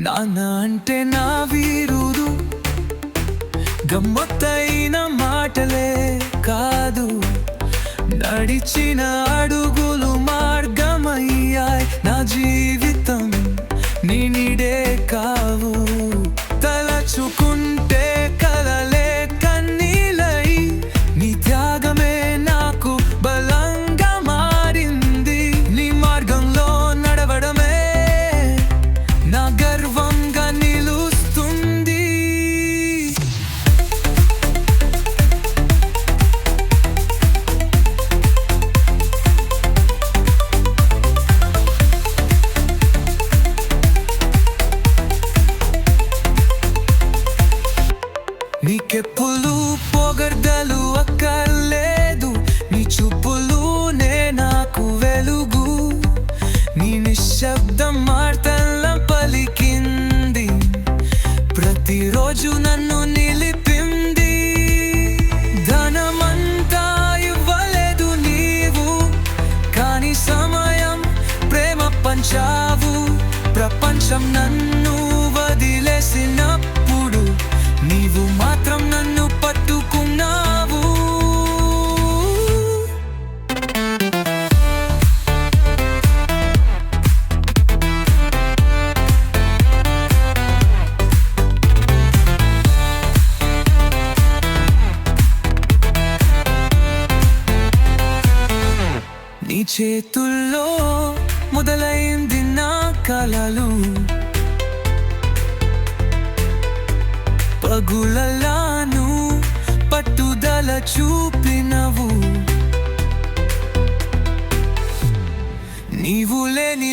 నాన్న అంటే నా వీరుడు, గమ్మత్తైన మాటలే కాదు, నడిచిన అడుగులు మార్గమయ్యాయి. నా జీవితం నీ నీడే కావు, తలచుకుంటే కలలే కన్నీలై, నీ త్యాగమే నాకు బలంగా మారింది. నీ మార్గంలో నడవడమే నా గర్వంగా నిలుస్తుంది. నీకెప్పులు పొగడ్తలు అక్కర్లేదు, నీ చూపులునే నాకు వెలుగు. నీ నిశ్శబ్దం మార్తల్ల పలికింది, ప్రతిరోజు నన్ను నిలిపింది. ధనమంతా ఇవ్వలేదు నీవు, కానీ సమయం ప్రేమ పంచావు. ప్రపంచం నన్ను వదిలేసినప్పుడు నీవు మాత్రం నన్ను పట్టుకున్నావు. నీ చేతుల్లో మొదలైంది నా కలలు, పగులలాను పట్టుదల చూపినవు. నీవు లేని